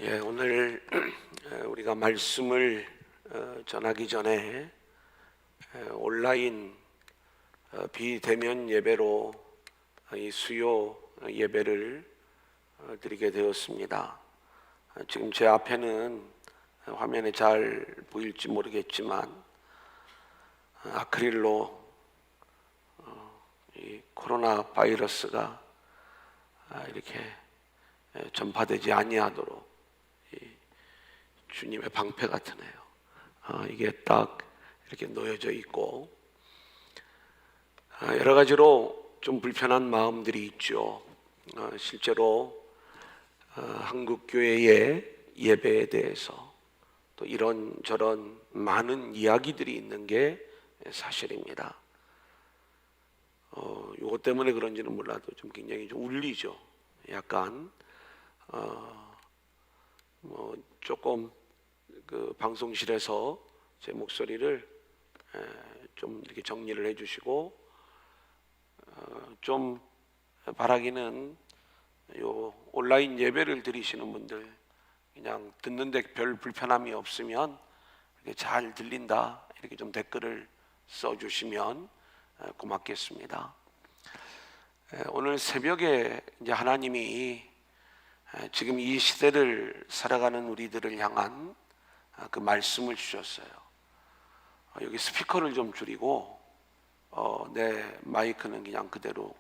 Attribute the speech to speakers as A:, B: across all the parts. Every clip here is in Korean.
A: 오늘 우리가 말씀을 전하기 전에 온라인 비대면 예배로 이 수요 예배를 드리게 되었습니다. 지금 제 앞에는 화면에 잘 보일지 모르겠지만 아크릴로 이 코로나 바이러스가 이렇게 전파되지 아니하도록 주님의 방패 같으네요. 이게 딱 이렇게 놓여져 있고 여러 가지로 좀 불편한 마음들이 있죠. 실제로 한국 교회의 예배에 대해서 또 이런저런 많은 이야기들이 있는 게 사실입니다. 이것 때문에 그런지는 몰라도 좀 굉장히 좀 울리죠. 약간 조금 그 방송실에서 제 목소리를 좀 이렇게 정리를 해주시고 좀 바라기는 요 온라인 예배를 드리시는 분들 그냥 듣는데 별 불편함이 없으면 이렇게 잘 들린다 이렇게 좀 댓글을 써주시면 고맙겠습니다. 오늘 새벽에 이제 하나님이 지금 이 시대를 살아가는 우리들을 향한 그 말씀을 주셨어요. 여기 스피커를 좀 줄이고 내 마이크는 그냥 그대로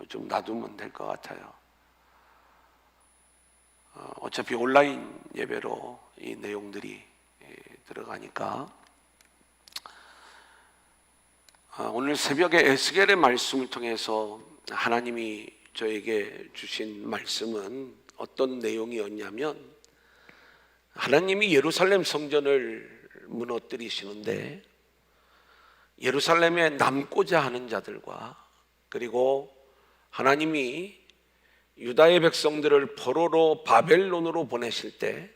A: 좀 놔두면 될 것 같아요. 어차피 온라인 예배로 이 내용들이 들어가니까 오늘 새벽에 에스겔의 말씀을 통해서 하나님이 저에게 주신 말씀은 어떤 내용이었냐면 하나님이 예루살렘 성전을 무너뜨리시는데 예루살렘에 남고자 하는 자들과 그리고 하나님이 유다의 백성들을 포로로 바벨론으로 보내실 때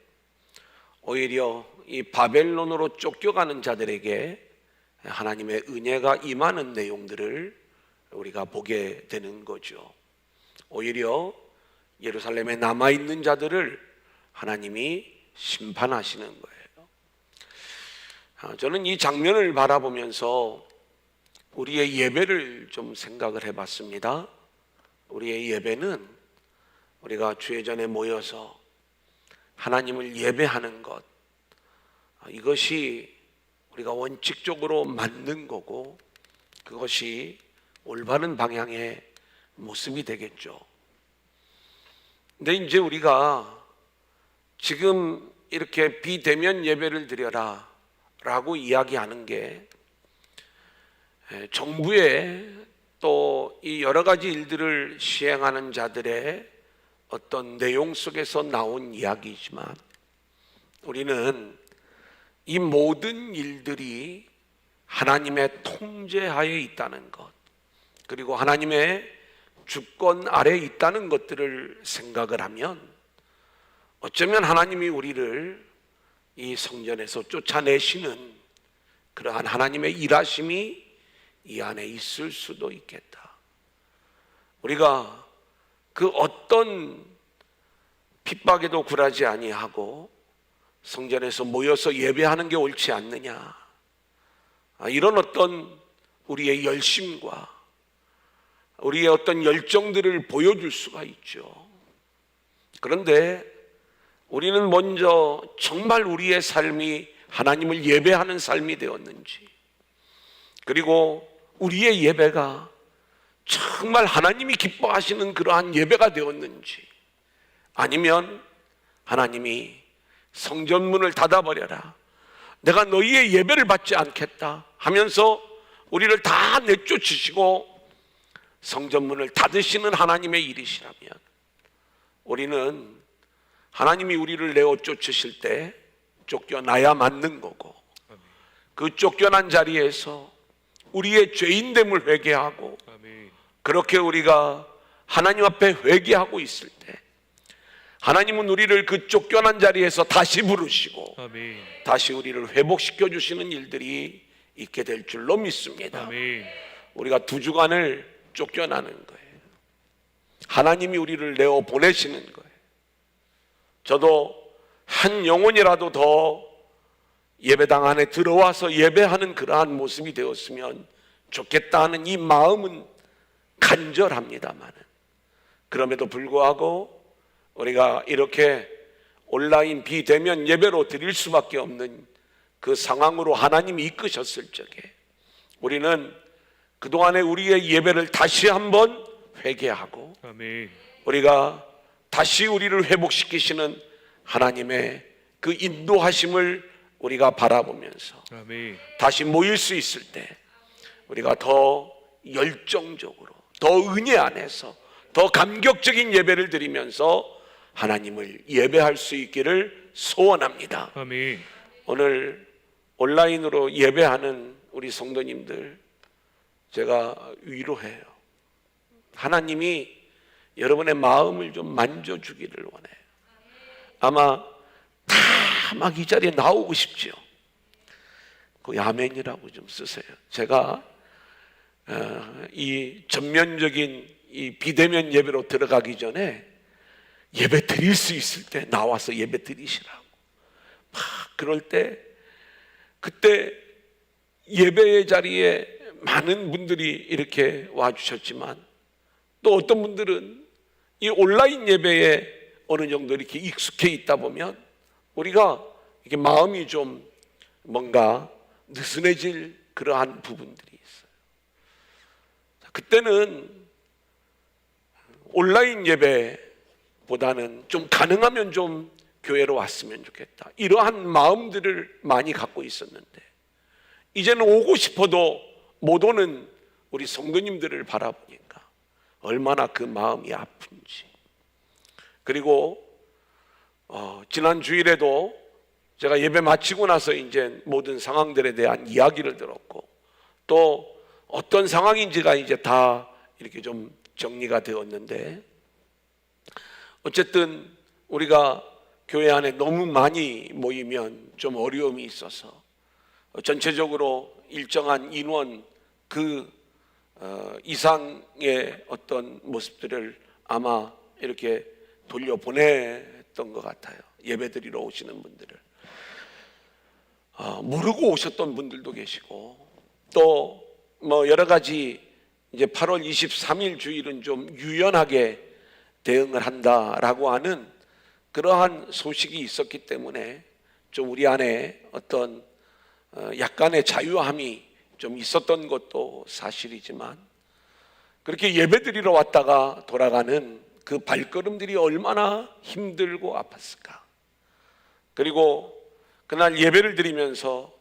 A: 오히려 이 바벨론으로 쫓겨가는 자들에게 하나님의 은혜가 임하는 내용들을 우리가 보게 되는 거죠. 오히려 예루살렘에 남아있는 자들을 하나님이 심판하시는 거예요. 저는 이 장면을 바라보면서 우리의 예배를 좀 생각을 해봤습니다. 우리의 예배는 우리가 주예전에 모여서 하나님을 예배하는 것, 이것이 우리가 원칙적으로 맞는 거고 그것이 올바른 방향의 모습이 되겠죠. 근데 이제 우리가 지금 이렇게 비대면 예배를 드려라 라고 이야기하는 게 정부의 또 이 여러 가지 일들을 시행하는 자들의 어떤 내용 속에서 나온 이야기이지만 우리는 이 모든 일들이 하나님의 통제하에 있다는 것 그리고 하나님의 주권 아래에 있다는 것들을 생각을 하면 어쩌면 하나님이 우리를 이 성전에서 쫓아내시는 그러한 하나님의 일하심이 이 안에 있을 수도 있겠다. 우리가 그 어떤 핍박에도 굴하지 아니하고 성전에서 모여서 예배하는 게 옳지 않느냐 이런 어떤 우리의 열심과 우리의 어떤 열정들을 보여줄 수가 있죠. 그런데 우리는 먼저 정말 우리의 삶이 하나님을 예배하는 삶이 되었는지 그리고 우리의 예배가 정말 하나님이 기뻐하시는 그러한 예배가 되었는지 아니면 하나님이 성전문을 닫아버려라 내가 너희의 예배를 받지 않겠다 하면서 우리를 다 내쫓으시고 성전문을 닫으시는 하나님의 일이시라면 우리는 하나님이 우리를 내어 쫓으실 때 쫓겨나야 맞는 거고 그 쫓겨난 자리에서 우리의 죄인됨을 회개하고 그렇게 우리가 하나님 앞에 회개하고 있을 때 하나님은 우리를 그 쫓겨난 자리에서 다시 부르시고 다시 우리를 회복시켜 주시는 일들이 있게 될 줄로 믿습니다. 우리가 두 주간을 쫓겨나는 거예요. 하나님이 우리를 내어 보내시는 거예요. 저도 한 영혼이라도 더 예배당 안에 들어와서 예배하는 그러한 모습이 되었으면 좋겠다 하는 이 마음은 간절합니다만, 그럼에도 불구하고 우리가 이렇게 온라인 비대면 예배로 드릴 수밖에 없는 그 상황으로 하나님이 이끄셨을 적에 우리는 그동안의 우리의 예배를 다시 한번 회개하고,
B: 아멘.
A: 우리가 다시 우리를 회복시키시는 하나님의 그 인도하심을 우리가 바라보면서
B: 아멘.
A: 다시 모일 수 있을 때 우리가 더 열정적으로, 더 은혜 안에서 더 감격적인 예배를 드리면서 하나님을 예배할 수 있기를 소원합니다.
B: 아멘.
A: 오늘 온라인으로 예배하는 우리 성도님들, 제가 위로해요. 하나님이 여러분의 마음을 좀 만져주기를 원해요. 아마 다 막 이 자리에 나오고 싶죠. 그 아멘이라고 좀 쓰세요. 제가 이 전면적인 이 비대면 예배로 들어가기 전에 예배 드릴 수 있을 때 나와서 예배 드리시라고. 막 그럴 때, 그때 예배의 자리에 많은 분들이 이렇게 와주셨지만, 또 어떤 분들은 이 온라인 예배에 어느 정도 이렇게 익숙해 있다 보면 우리가 이렇게 마음이 좀 뭔가 느슨해질 그러한 부분들이 있어요. 그때는 온라인 예배보다는 좀 가능하면 좀 교회로 왔으면 좋겠다, 이러한 마음들을 많이 갖고 있었는데, 이제는 오고 싶어도 못 오는 우리 성도님들을 바라보니까 얼마나 그 마음이 아픈지. 그리고 지난 주일에도 제가 예배 마치고 나서 이제 모든 상황들에 대한 이야기를 들었고, 또 어떤 상황인지가 이제 다 이렇게 좀 정리가 되었는데, 어쨌든 우리가 교회 안에 너무 많이 모이면 좀 어려움이 있어서 전체적으로 일정한 인원 그 이상의 어떤 모습들을 아마 이렇게 돌려보냈던 것 같아요. 예배드리러 오시는 분들을 모르고 오셨던 분들도 계시고, 또 뭐 여러 가지 이제 8월 23일 주일은 좀 유연하게 대응을 한다라고 하는 그러한 소식이 있었기 때문에 좀 우리 안에 어떤 약간의 자유함이 좀 있었던 것도 사실이지만, 그렇게 예배드리러 왔다가 돌아가는 그 발걸음들이 얼마나 힘들고 아팠을까. 그리고 그날 예배를 드리면서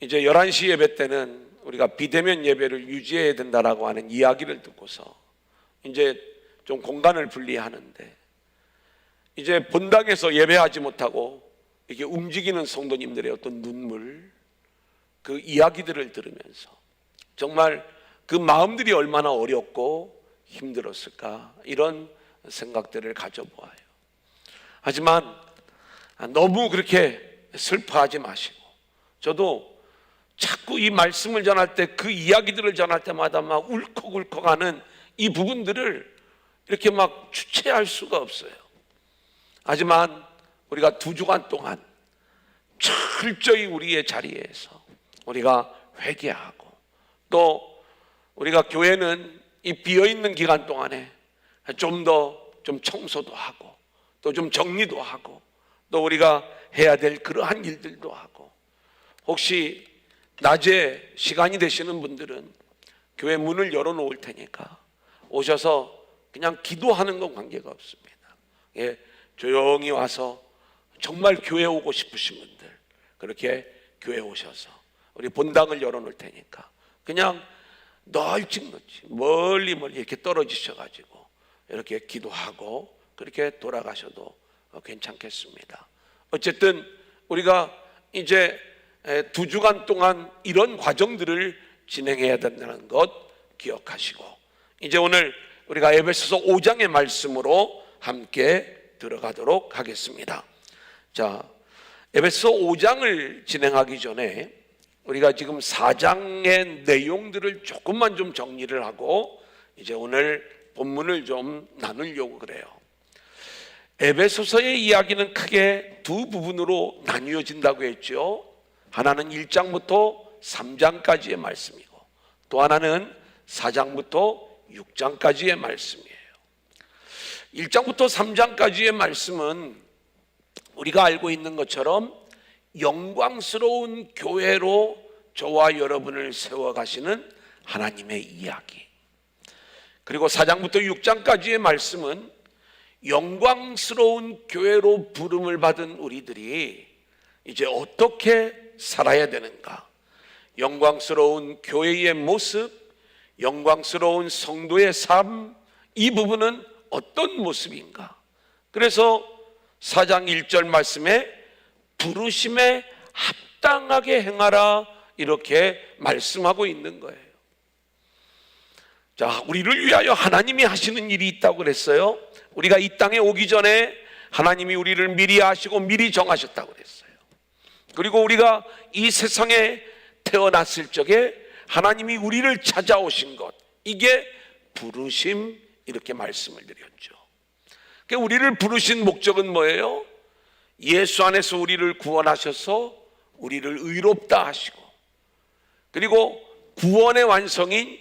A: 이제 11시 예배 때는 우리가 비대면 예배를 유지해야 된다라고 하는 이야기를 듣고서 이제 좀 공간을 분리하는데, 이제 본당에서 예배하지 못하고 이렇게 움직이는 성도님들의 어떤 눈물, 그 이야기들을 들으면서 정말 그 마음들이 얼마나 어렵고 힘들었을까, 이런 생각들을 가져보아요. 하지만 너무 그렇게 슬퍼하지 마시고, 저도 자꾸 이 말씀을 전할 때, 그 이야기들을 전할 때마다 막 울컥울컥하는 이 부분들을 이렇게 막 주체할 수가 없어요. 하지만 우리가 2주간 동안 철저히 우리의 자리에서 우리가 회개하고, 또 우리가 교회는 이 비어있는 기간 동안에 좀 더 좀 청소도 하고, 또 좀 정리도 하고, 또 우리가 해야 될 그러한 일들도 하고, 혹시 낮에 시간이 되시는 분들은 교회 문을 열어놓을 테니까 오셔서 그냥 기도하는 건 관계가 없습니다. 예, 조용히 와서 정말 교회 오고 싶으신 분들 그렇게 교회 오셔서 우리 본당을 열어놓을 테니까 그냥 널찍 멀리 이렇게 떨어지셔가지고 이렇게 기도하고 그렇게 돌아가셔도 괜찮겠습니다. 어쨌든 우리가 이제 2주간 동안 이런 과정들을 진행해야 된다는 것 기억하시고, 이제 오늘 우리가 에베소서 5장의 말씀으로 함께 들어가도록 하겠습니다. 자, 에베소서 5장을 진행하기 전에 우리가 지금 4장의 내용들을 조금만 좀 정리를 하고 이제 오늘 본문을 좀 나누려고 그래요. 에베소서의 이야기는 크게 두 부분으로 나뉘어진다고 했죠. 하나는 1장부터 3장까지의 말씀이고, 또 하나는 4장부터 6장까지의 말씀이에요. 1장부터 3장까지의 말씀은 우리가 알고 있는 것처럼 영광스러운 교회로 저와 여러분을 세워가시는 하나님의 이야기, 그리고 4장부터 6장까지의 말씀은 영광스러운 교회로 부름을 받은 우리들이 이제 어떻게 살아야 되는가, 영광스러운 교회의 모습, 영광스러운 성도의 삶, 이 부분은 어떤 모습인가. 그래서 4장 1절 말씀에 부르심에 합당하게 행하라, 이렇게 말씀하고 있는 거예요. 자, 우리를 위하여 하나님이 하시는 일이 있다고 그랬어요. 우리가 이 땅에 오기 전에 하나님이 우리를 미리 아시고 미리 정하셨다고 그랬어요. 그리고 우리가 이 세상에 태어났을 적에 하나님이 우리를 찾아오신 것, 이게 부르심, 이렇게 말씀을 드렸죠. 그러니까 우리를 부르신 목적은 뭐예요? 예수 안에서 우리를 구원하셔서 우리를 의롭다 하시고, 그리고 구원의 완성인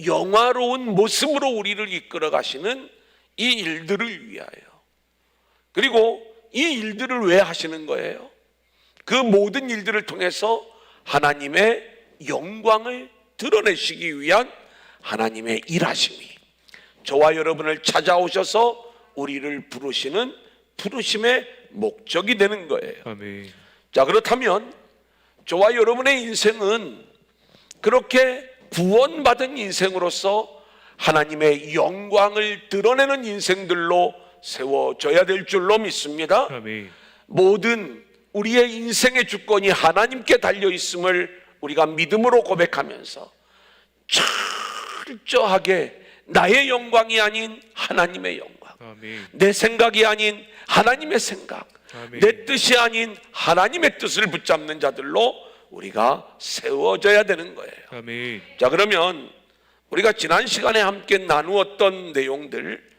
A: 영화로운 모습으로 우리를 이끌어 가시는 이 일들을 위하여. 그리고 이 일들을 왜 하시는 거예요? 그 모든 일들을 통해서 하나님의 영광을 드러내시기 위한 하나님의 일하심이, 저와 여러분을 찾아오셔서 우리를 부르시는 부르심의 목적이 되는 거예요.
B: 아멘.
A: 자, 그렇다면 저와 여러분의 인생은 그렇게 구원받은 인생으로서 하나님의 영광을 드러내는 인생들로 세워져야 될 줄로 믿습니다.
B: 아멘.
A: 모든 우리의 인생의 주권이 하나님께 달려 있음을 우리가 믿음으로 고백하면서 철저하게 나의 영광이 아닌 하나님의 영광,
B: 아멘.
A: 내 생각이 아닌 하나님의 생각,
B: 아멘.
A: 내 뜻이 아닌 하나님의 뜻을 붙잡는 자들로 우리가 세워져야 되는 거예요.
B: 아멘.
A: 자, 그러면 우리가 지난 시간에 함께 나누었던 내용들,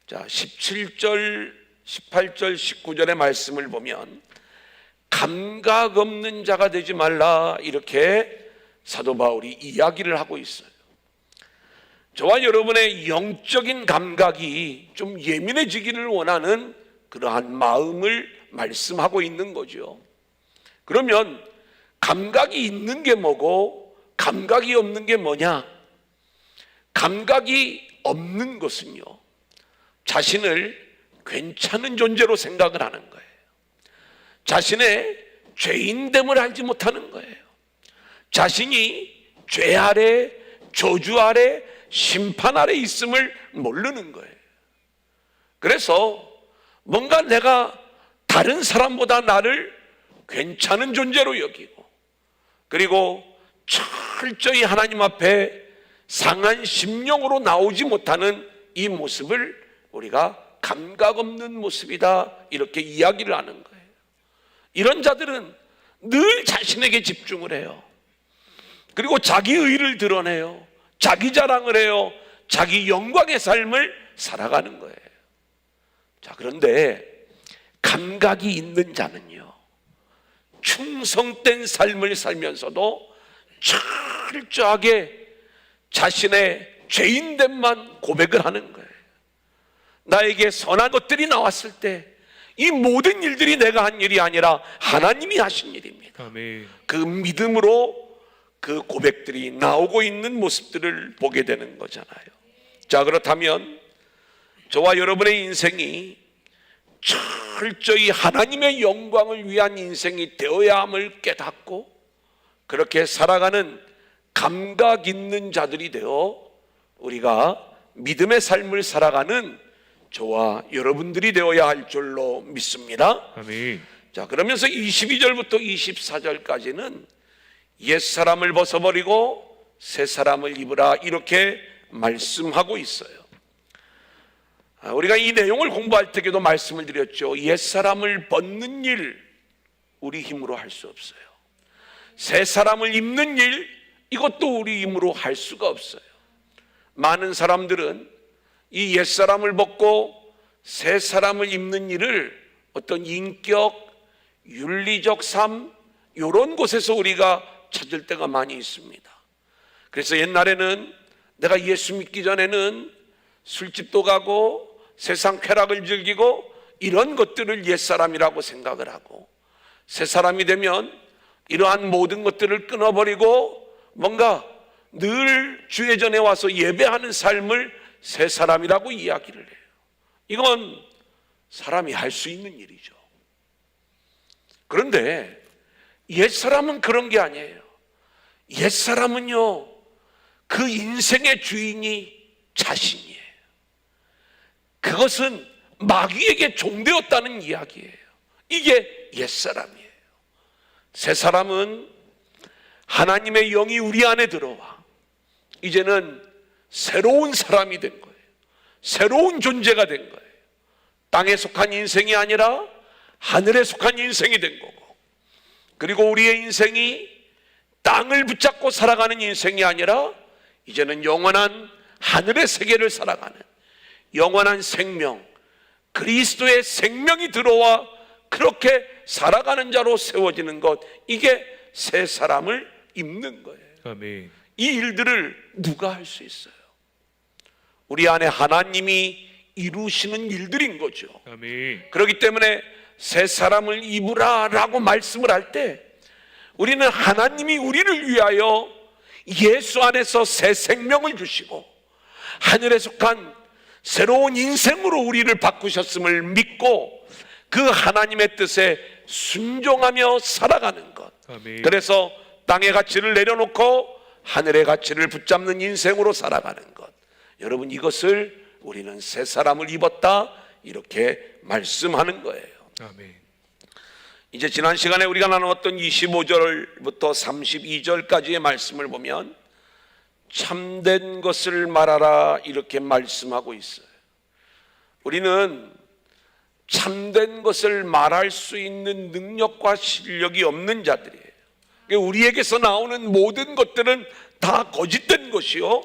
A: 자, 17절, 18절, 19절의 말씀을 보면 감각 없는 자가 되지 말라, 이렇게 사도 바울이 이야기를 하고 있어요. 저와 여러분의 영적인 감각이 좀 예민해지기를 원하는 그러한 마음을 말씀하고 있는 거죠. 그러면 감각이 있는 게 뭐고 감각이 없는 게 뭐냐? 감각이 없는 것은요, 자신을 괜찮은 존재로 생각을 하는 거예요. 자신의 죄인됨을 알지 못하는 거예요. 자신이 죄 아래, 저주 아래, 심판 아래 있음을 모르는 거예요. 그래서 뭔가 내가 다른 사람보다 나를 괜찮은 존재로 여기고, 그리고 철저히 하나님 앞에 상한 심령으로 나오지 못하는 이 모습을 우리가 감각 없는 모습이다, 이렇게 이야기를 하는 거예요. 이런 자들은 늘 자신에게 집중을 해요. 그리고 자기 의를 드러내요. 자기 자랑을 해요. 자기 영광의 삶을 살아가는 거예요. 자, 그런데 감각이 있는 자는요, 충성된 삶을 살면서도 철저하게 자신의 죄인됨만 고백을 하는 거예요. 나에게 선한 것들이 나왔을 때 이 모든 일들이 내가 한 일이 아니라 하나님이 하신 일입니다.
B: 아멘.
A: 그 믿음으로 그 고백들이 나오고 있는 모습들을 보게 되는 거잖아요. 자, 그렇다면 저와 여러분의 인생이 철저히 하나님의 영광을 위한 인생이 되어야 함을 깨닫고 그렇게 살아가는 감각 있는 자들이 되어 우리가 믿음의 삶을 살아가는 저와 여러분들이 되어야 할 줄로 믿습니다.
B: 아멘.
A: 자, 그러면서 22절부터 24절까지는 옛사람을 벗어버리고 새사람을 입으라, 이렇게 말씀하고 있어요. 우리가 이 내용을 공부할 때에도 말씀을 드렸죠. 옛사람을 벗는 일, 우리 힘으로 할 수 없어요. 새사람을 입는 일, 이것도 우리 힘으로 할 수가 없어요. 많은 사람들은 이 옛사람을 벗고 새 사람을 입는 일을 어떤 인격, 윤리적 삶 이런 곳에서 우리가 찾을 때가 많이 있습니다. 그래서 옛날에는 내가 예수 믿기 전에는 술집도 가고 세상 쾌락을 즐기고 이런 것들을 옛사람이라고 생각을 하고, 새 사람이 되면 이러한 모든 것들을 끊어버리고 뭔가 늘 주의 전에 와서 예배하는 삶을 새 사람이라고 이야기를 해요. 이건 사람이 할 수 있는 일이죠. 그런데 옛사람은 그런 게 아니에요. 옛사람은요, 그 인생의 주인이 자신이에요. 그것은 마귀에게 종되었다는 이야기예요. 이게 옛사람이에요. 새 사람은 하나님의 영이 우리 안에 들어와 이제는 새로운 사람이 된 거예요. 새로운 존재가 된 거예요. 땅에 속한 인생이 아니라 하늘에 속한 인생이 된 거고, 그리고 우리의 인생이 땅을 붙잡고 살아가는 인생이 아니라 이제는 영원한 하늘의 세계를 살아가는 영원한 생명, 그리스도의 생명이 들어와 그렇게 살아가는 자로 세워지는 것, 이게 새 사람을 입는 거예요.
B: 아멘.
A: 이 일들을 누가 할 수 있어요? 우리 안에 하나님이 이루시는 일들인 거죠.
B: 아멘.
A: 그렇기 때문에 새 사람을 입으라 라고 말씀을 할 때 우리는 하나님이 우리를 위하여 예수 안에서 새 생명을 주시고 하늘에 속한 새로운 인생으로 우리를 바꾸셨음을 믿고 그 하나님의 뜻에 순종하며 살아가는 것.
B: 아멘.
A: 그래서 땅의 가치를 내려놓고 하늘의 가치를 붙잡는 인생으로 살아가는 것. 여러분, 이것을 우리는 새 사람을 입었다 이렇게 말씀하는 거예요.
B: 아멘.
A: 이제 지난 시간에 우리가 나누었던 25절부터 32절까지의 말씀을 보면 참된 것을 말하라 이렇게 말씀하고 있어요. 우리는 참된 것을 말할 수 있는 능력과 실력이 없는 자들이에요. 우리에게서 나오는 모든 것들은 다 거짓된 것이요,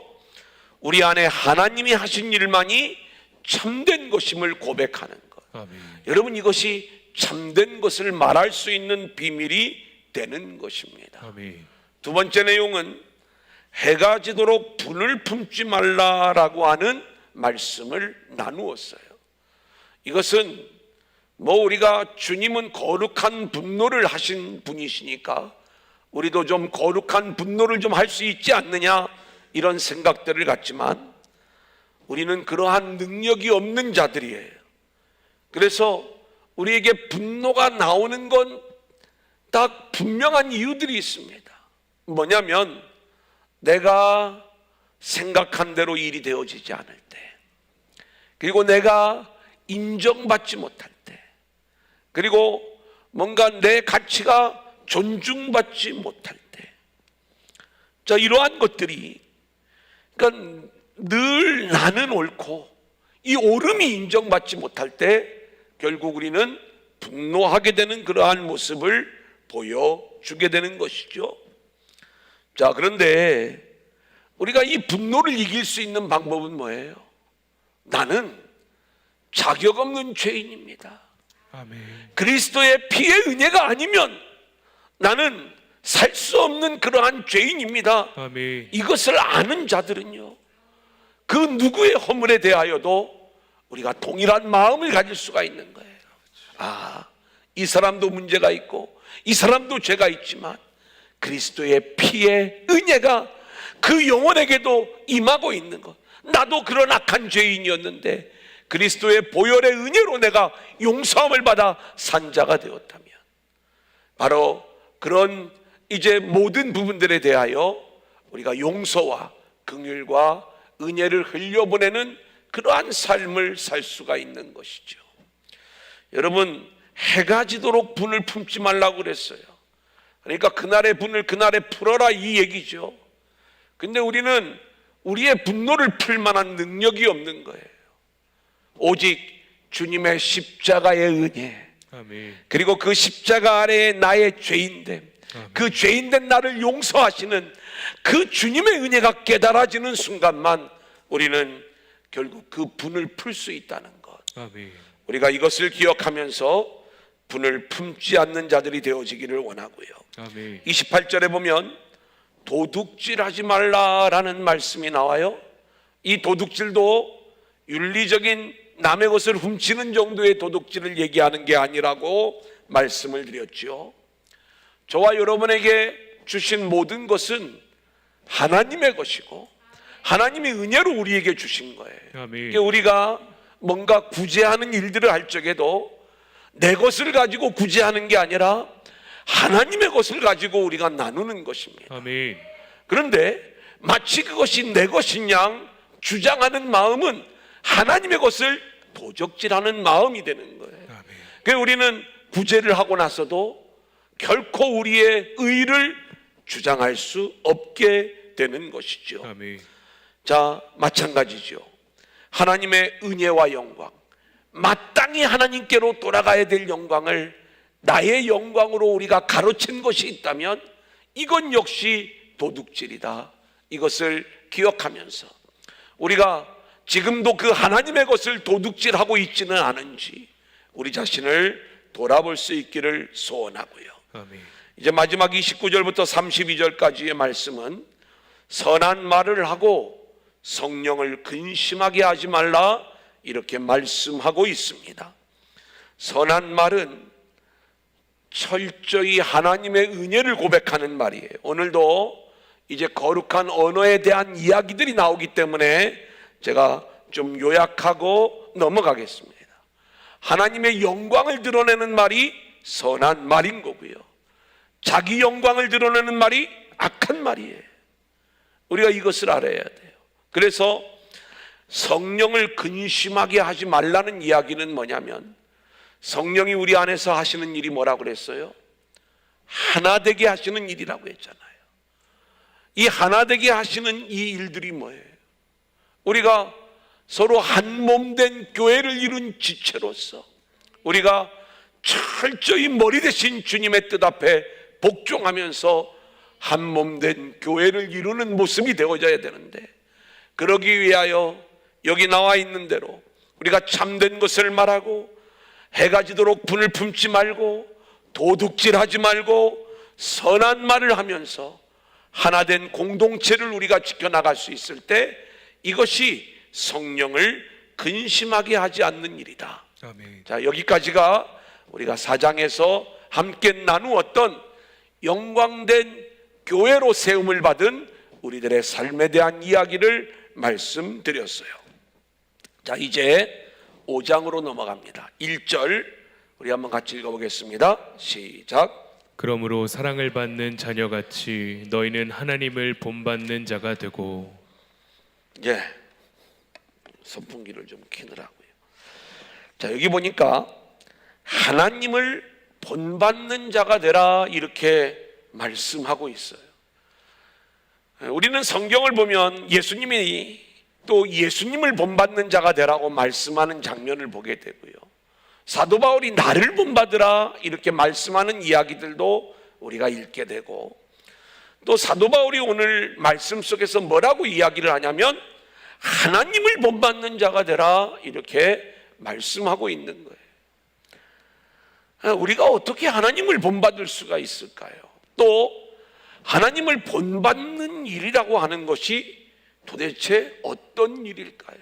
A: 우리 안에 하나님이 하신 일만이 참된 것임을 고백하는 것.
B: 아멘.
A: 여러분, 이것이 참된 것을 말할 수 있는 비밀이 되는 것입니다.
B: 아멘.
A: 두 번째 내용은 해가 지도록 분을 품지 말라라고 하는 말씀을 나누었어요. 이것은 우리가 주님은 거룩한 분노를 하신 분이시니까 우리도 좀 거룩한 분노를 좀 할 수 있지 않느냐 이런 생각들을 갖지만 우리는 그러한 능력이 없는 자들이에요. 그래서 우리에게 분노가 나오는 건 다 분명한 이유들이 있습니다. 뭐냐면 내가 생각한 대로 일이 되어지지 않을 때, 그리고 내가 인정받지 못할 때, 그리고 뭔가 내 가치가 존중받지 못할 때, 자, 이러한 것들이, 그러니까 늘 나는 옳고 이 옳음이 인정받지 못할 때 결국 우리는 분노하게 되는 그러한 모습을 보여주게 되는 것이죠. 자, 그런데 우리가 이 분노를 이길 수 있는 방법은 뭐예요? 나는 자격 없는 죄인입니다.
B: 아멘.
A: 그리스도의 피의 은혜가 아니면 나는 살 수 없는 그러한 죄인입니다.
B: 아멘.
A: 이것을 아는 자들은요, 그 누구의 허물에 대하여도 우리가 동일한 마음을 가질 수가 있는 거예요. 이 사람도 문제가 있고 이 사람도 죄가 있지만 그리스도의 피의 은혜가 그 영혼에게도 임하고 있는 것. 나도 그런 악한 죄인이었는데 그리스도의 보혈의 은혜로 내가 용서함을 받아 산 자가 되었다면, 바로 그런 이제 모든 부분들에 대하여 우리가 용서와 긍휼과 은혜를 흘려보내는 그러한 삶을 살 수가 있는 것이죠. 여러분, 해가 지도록 분을 품지 말라고 그랬어요. 그러니까 그날의 분을 그날에 풀어라 이 얘기죠. 근데 우리는 우리의 분노를 풀 만한 능력이 없는 거예요. 오직 주님의 십자가의 은혜,
B: 아멘.
A: 그리고 그 십자가 아래에 나의 죄인됨, 그 죄인된 나를 용서하시는 그 주님의 은혜가 깨달아지는 순간만 우리는 결국 그 분을 풀 수 있다는 것.
B: 아멘.
A: 우리가 이것을 기억하면서 분을 품지 않는 자들이 되어지기를 원하고요.
B: 아멘.
A: 28절에 보면 도둑질하지 말라라는 말씀이 나와요. 이 도둑질도 윤리적인 남의 것을 훔치는 정도의 도둑질을 얘기하는 게 아니라고 말씀을 드렸죠. 저와 여러분에게 주신 모든 것은 하나님의 것이고 하나님이 은혜로 우리에게 주신 거예요.
B: 아멘.
A: 우리가 뭔가 구제하는 일들을 할 적에도 내 것을 가지고 구제하는 게 아니라 하나님의 것을 가지고 우리가 나누는 것입니다.
B: 아멘.
A: 그런데 마치 그것이 내 것인 양 주장하는 마음은 하나님의 것을 도적질하는 마음이 되는 거예요.
B: 아멘.
A: 그래서 우리는 구제를 하고 나서도 결코 우리의 의를 주장할 수 없게 되는 것이죠.
B: 아멘.
A: 자, 마찬가지죠. 하나님의 은혜와 영광, 마땅히 하나님께로 돌아가야 될 영광을 나의 영광으로 우리가 가로챈 것이 있다면 이건 역시 도둑질이다. 이것을 기억하면서 우리가 지금도 그 하나님의 것을 도둑질하고 있지는 않은지 우리 자신을 돌아볼 수 있기를 소원하고요.
B: 아멘.
A: 이제 마지막 29절부터 32절까지의 말씀은 선한 말을 하고 성령을 근심하게 하지 말라 이렇게 말씀하고 있습니다. 선한 말은 철저히 하나님의 은혜를 고백하는 말이에요. 오늘도 이제 거룩한 언어에 대한 이야기들이 나오기 때문에 제가 좀 요약하고 넘어가겠습니다. 하나님의 영광을 드러내는 말이 선한 말인 거고요. 자기 영광을 드러내는 말이 악한 말이에요. 우리가 이것을 알아야 돼요. 그래서 성령을 근심하게 하지 말라는 이야기는 뭐냐면 성령이 우리 안에서 하시는 일이 뭐라고 그랬어요? 하나 되게 하시는 일이라고 했잖아요. 이 하나 되게 하시는 이 일들이 뭐예요? 우리가 서로 한 몸 된 교회를 이룬 지체로서 우리가 철저히 머리 대신 주님의 뜻 앞에 복종하면서 한 몸 된 교회를 이루는 모습이 되어져야 되는데, 그러기 위하여 여기 나와 있는 대로 우리가 참된 것을 말하고 해가 지도록 분을 품지 말고 도둑질하지 말고 선한 말을 하면서 하나된 공동체를 우리가 지켜나갈 수 있을 때 이것이 성령을 근심하게 하지 않는 일이다.
B: 아멘.
A: 자, 여기까지가 우리가 4장에서 함께 나누었던 영광된 교회로 세움을 받은 우리들의 삶에 대한 이야기를 말씀드렸어요. 자, 이제 5장으로 넘어갑니다. 1절 우리 한번 같이 읽어보겠습니다. 시작.
B: 그러므로 사랑을 받는 자녀같이 너희는 하나님을 본받는 자가 되고.
A: 예, 선풍기를 좀 켜느라고요. 자, 여기 보니까 하나님을 본받는 자가 되라 이렇게 말씀하고 있어요. 우리는 성경을 보면 예수님이 또 예수님을 본받는 자가 되라고 말씀하는 장면을 보게 되고요, 사도 바울이 나를 본받으라 이렇게 말씀하는 이야기들도 우리가 읽게 되고, 또 사도 바울이 오늘 말씀 속에서 뭐라고 이야기를 하냐면 하나님을 본받는 자가 되라 이렇게 말씀하고 있는 거예요. 우리가 어떻게 하나님을 본받을 수가 있을까요? 또 하나님을 본받는 일이라고 하는 것이 도대체 어떤 일일까요?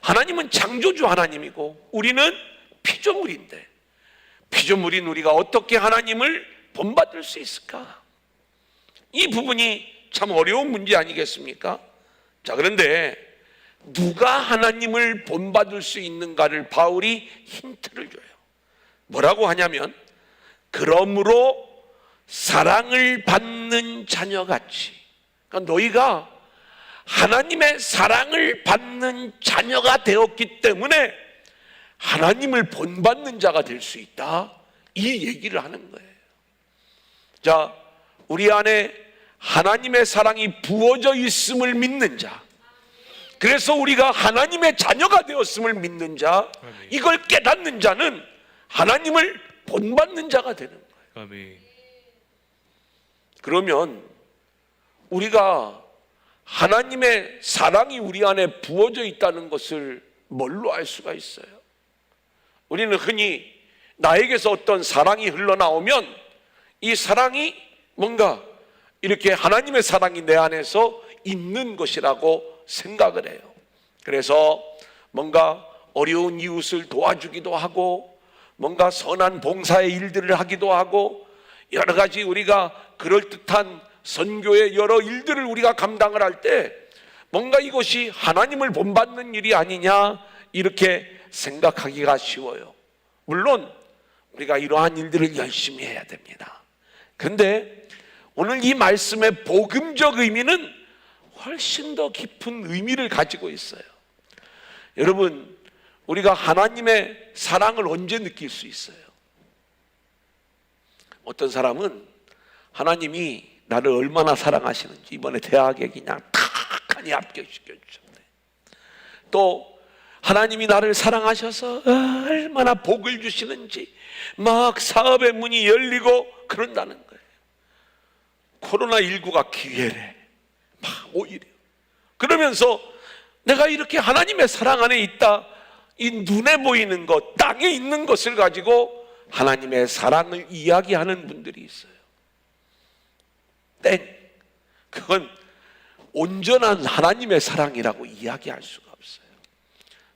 A: 하나님은 창조주 하나님이고 우리는 피조물인데, 피조물인 우리가 어떻게 하나님을 본받을 수 있을까? 이 부분이 참 어려운 문제 아니겠습니까? 자, 그런데 누가 하나님을 본받을 수 있는가를 바울이 힌트를 줘요. 뭐라고 하냐면, 그러므로 사랑을 받는 자녀같이, 그러니까 너희가 하나님의 사랑을 받는 자녀가 되었기 때문에 하나님을 본받는 자가 될 수 있다, 이 얘기를 하는 거예요. 자, 우리 안에 하나님의 사랑이 부어져 있음을 믿는 자, 그래서 우리가 하나님의 자녀가 되었음을 믿는 자, 이걸 깨닫는 자는 하나님을 본받는 자가 되는 거예요.
B: 아멘.
A: 그러면 우리가 하나님의 사랑이 우리 안에 부어져 있다는 것을 뭘로 알 수가 있어요? 우리는 흔히 나에게서 어떤 사랑이 흘러나오면 이 사랑이 뭔가 이렇게 하나님의 사랑이 내 안에서 있는 것이라고 생각을 해요. 그래서 뭔가 어려운 이웃을 도와주기도 하고 뭔가 선한 봉사의 일들을 하기도 하고 여러 가지 우리가 그럴듯한 선교의 여러 일들을 우리가 감당을 할 때 뭔가 이것이 하나님을 본받는 일이 아니냐 이렇게 생각하기가 쉬워요. 물론 우리가 이러한 일들을 열심히 해야 됩니다. 그런데 오늘 이 말씀의 복음적 의미는 훨씬 더 깊은 의미를 가지고 있어요. 여러분, 우리가 하나님의 사랑을 언제 느낄 수 있어요? 어떤 사람은 하나님이 나를 얼마나 사랑하시는지 이번에 대학에 그냥 탁하니 합격시켜 주셨대. 또 하나님이 나를 사랑하셔서 얼마나 복을 주시는지 막 사업의 문이 열리고 그런다는 거예요. 코로나19가 기회래. 막 오히려 그러면서 내가 이렇게 하나님의 사랑 안에 있다, 이 눈에 보이는 것, 땅에 있는 것을 가지고 하나님의 사랑을 이야기하는 분들이 있어요. 그건 온전한 하나님의 사랑이라고 이야기할 수가 없어요.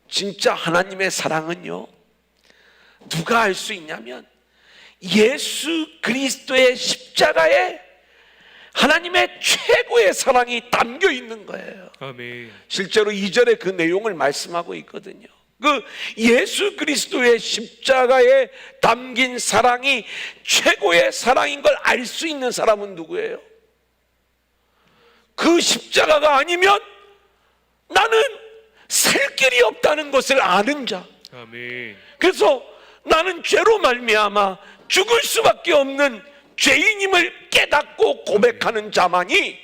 A: 진짜 하나님의 사랑은요, 누가 알 수 있냐면 예수 그리스도의 십자가에 하나님의 최고의 사랑이 담겨 있는 거예요.
B: 아멘.
A: 실제로 2절에 그 내용을 말씀하고 있거든요. 그 예수 그리스도의 십자가에 담긴 사랑이 최고의 사랑인 걸 알 수 있는 사람은 누구예요? 그 십자가가 아니면 나는 살 길이 없다는 것을 아는 자.
B: 아멘.
A: 그래서 나는 죄로 말미암아 죽을 수밖에 없는 죄인임을 깨닫고 고백하는 자만이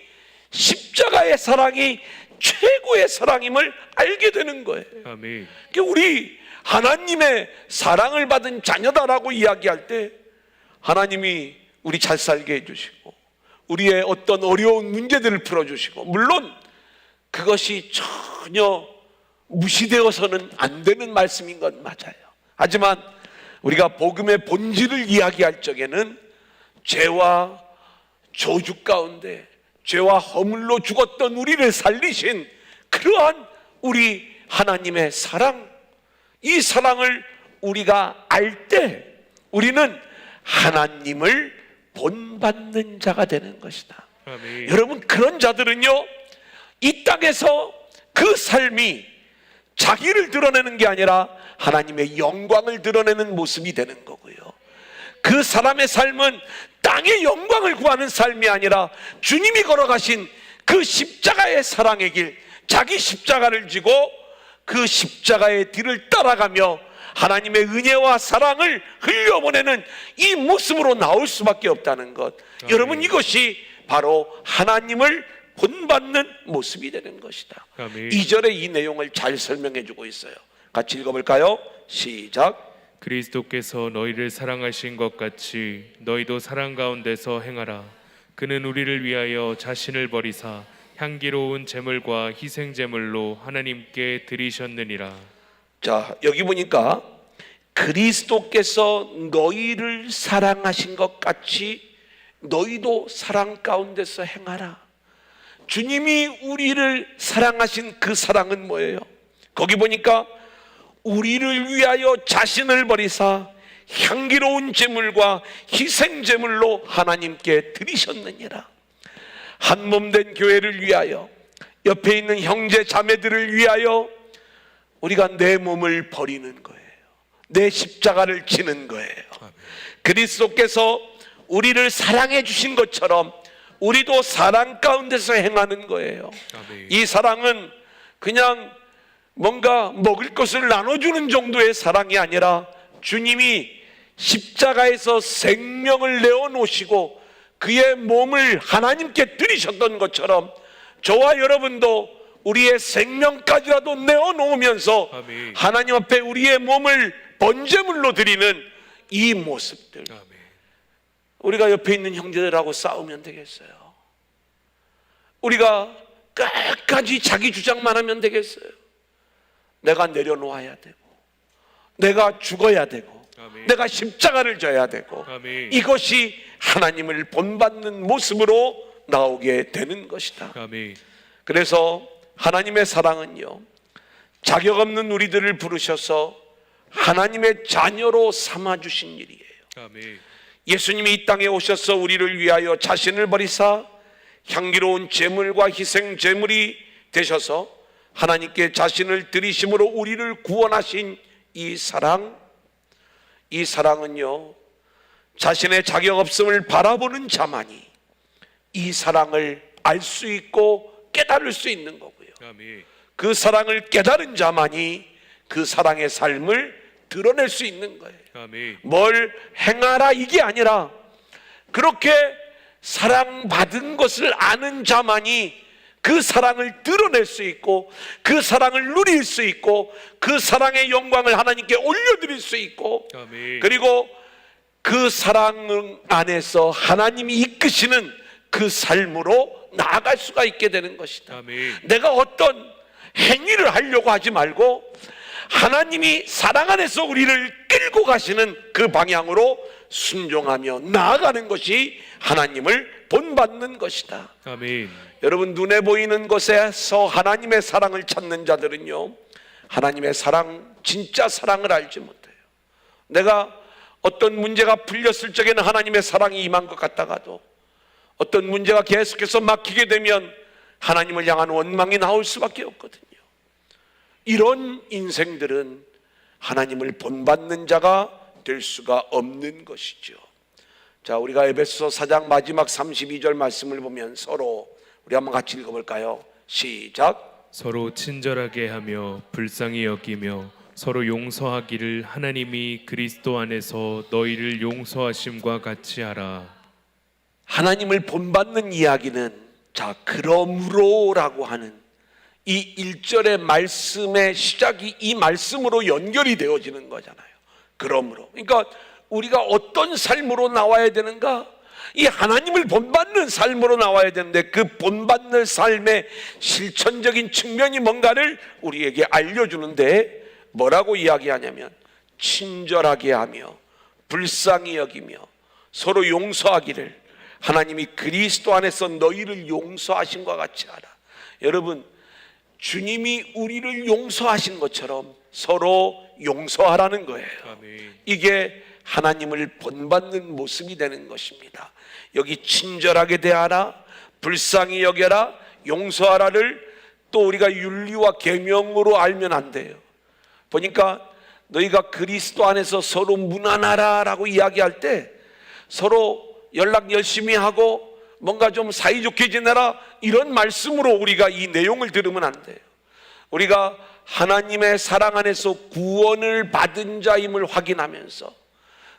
A: 십자가의 사랑이 최고의 사랑임을 알게 되는 거예요.
B: 아멘.
A: 우리 하나님의 사랑을 받은 자녀다라고 이야기할 때 하나님이 우리 잘 살게 해주시고 우리의 어떤 어려운 문제들을 풀어주시고, 물론 그것이 전혀 무시되어서는 안 되는 말씀인 건 맞아요. 하지만 우리가 복음의 본질을 이야기할 적에는 죄와 저주 가운데 죄와 허물로 죽었던 우리를 살리신 그러한 우리 하나님의 사랑, 이 사랑을 우리가 알 때 우리는 하나님을 본받는 자가 되는 것이다.
B: 아멘.
A: 여러분, 그런 자들은요, 이 땅에서 그 삶이 자기를 드러내는 게 아니라 하나님의 영광을 드러내는 모습이 되는 거고요. 그 사람의 삶은 땅의 영광을 구하는 삶이 아니라 주님이 걸어가신 그 십자가의 사랑의 길, 자기 십자가를 지고 그 십자가의 뒤를 따라가며 하나님의 은혜와 사랑을 흘려보내는 이 모습으로 나올 수밖에 없다는 것.
B: 아멘.
A: 여러분, 이것이 바로 하나님을 본받는 모습이 되는 것이다.
B: 아멘.
A: 2절에 이 내용을 잘 설명해 주고 있어요. 같이 읽어볼까요? 시작.
B: 그리스도께서 너희를 사랑하신 것 같이 너희도 사랑 가운데서 행하라. 그는 우리를 위하여 자신을 버리사 향기로운 제물과 희생 제물로 하나님께 드리셨느니라.
A: 자, 여기 보니까 그리스도께서 너희를 사랑하신 것 같이 너희도 사랑 가운데서 행하라. 주님이 우리를 사랑하신 그 사랑은 뭐예요? 거기 보니까 우리를 위하여 자신을 버리사 향기로운 제물과 희생 제물로 하나님께 드리셨느니라. 한 몸 된 교회를 위하여, 옆에 있는 형제 자매들을 위하여 우리가 내 몸을 버리는 거예요. 내 십자가를 지는 거예요. 그리스도께서 우리를 사랑해 주신 것처럼 우리도 사랑 가운데서 행하는 거예요.
B: 아멘.
A: 이 사랑은 그냥 뭔가 먹을 것을 나눠주는 정도의 사랑이 아니라 주님이 십자가에서 생명을 내어놓으시고 그의 몸을 하나님께 드리셨던 것처럼 저와 여러분도 우리의 생명까지라도 내어놓으면서
B: 아멘.
A: 하나님 앞에 우리의 몸을 번제물로 드리는 이 모습들.
B: 아멘.
A: 우리가 옆에 있는 형제들하고 싸우면 되겠어요? 우리가 끝까지 자기 주장만 하면 되겠어요? 내가 내려놓아야 되고 내가 죽어야 되고
B: 아멘.
A: 내가 십자가를 져야 되고
B: 아멘.
A: 이것이 하나님을 본받는 모습으로 나오게 되는 것이다.
B: 아멘.
A: 그래서 하나님의 사랑은요, 자격 없는 우리들을 부르셔서 하나님의 자녀로 삼아주신 일이에요.
B: 아멘.
A: 예수님이 이 땅에 오셔서 우리를 위하여 자신을 버리사 향기로운 제물과 희생 제물이 되셔서 하나님께 자신을 드리심으로 우리를 구원하신 이 사랑은요, 자신의 자격 없음을 바라보는 자만이 이 사랑을 알 수 있고 깨달을 수 있는 거고요.
B: 아멘.
A: 그 사랑을 깨달은 자만이 그 사랑의 삶을 드러낼 수 있는 거예요.
B: 아멘.
A: 뭘 행하라 이게 아니라 그렇게 사랑받은 것을 아는 자만이 그 사랑을 드러낼 수 있고 그 사랑을 누릴 수 있고 그 사랑의 영광을 하나님께 올려드릴 수 있고
B: 아멘.
A: 그리고 그 사랑 안에서 하나님이 이끄시는 그 삶으로 나아갈 수가 있게 되는 것이다.
B: 아멘.
A: 내가 어떤 행위를 하려고 하지 말고 하나님이 사랑 안에서 우리를 끌고 가시는 그 방향으로 순종하며 나아가는 것이 하나님을 본받는 것이다.
B: 아멘.
A: 여러분, 눈에 보이는 것에서 하나님의 사랑을 찾는 자들은요, 하나님의 사랑, 진짜 사랑을 알지 못해요. 내가 어떤 문제가 풀렸을 적에는 하나님의 사랑이 임한 것 같다가도 어떤 문제가 계속해서 막히게 되면 하나님을 향한 원망이 나올 수밖에 없거든요. 이런 인생들은 하나님을 본받는 자가 될 수가 없는 것이죠. 자, 우리가 에베소서 4장 마지막 32절 말씀을 보면 서로 우리 한번 같이 읽어볼까요? 시작.
B: 서로 친절하게 하며 불쌍히 여기며 서로 용서하기를 하나님이 그리스도 안에서 너희를 용서하심과 같이 하라.
A: 하나님을 본받는 이야기는 자, 그러므로라고 하는 이 1절의 말씀의 시작이 이 말씀으로 연결이 되어지는 거잖아요. 그러므로. 그러니까 우리가 어떤 삶으로 나와야 되는가? 이 하나님을 본받는 삶으로 나와야 되는데 그 본받는 삶의 실천적인 측면이 뭔가를 우리에게 알려주는데 뭐라고 이야기하냐면 친절하게 하며 불쌍히 여기며 서로 용서하기를 하나님이 그리스도 안에서 너희를 용서하신 것 같이 하라. 여러분, 주님이 우리를 용서하신 것처럼 서로 용서하라는 거예요.
B: 아멘.
A: 이게 하나님을 본받는 모습이 되는 것입니다. 여기 친절하게 대하라, 불쌍히 여겨라, 용서하라를 또 우리가 윤리와 계명으로 알면 안 돼요. 보니까 너희가 그리스도 안에서 서로 무난하라라고 이야기할 때 서로 연락 열심히 하고 뭔가 좀 사이좋게 지내라 이런 말씀으로 우리가 이 내용을 들으면 안 돼요. 우리가 하나님의 사랑 안에서 구원을 받은 자임을 확인하면서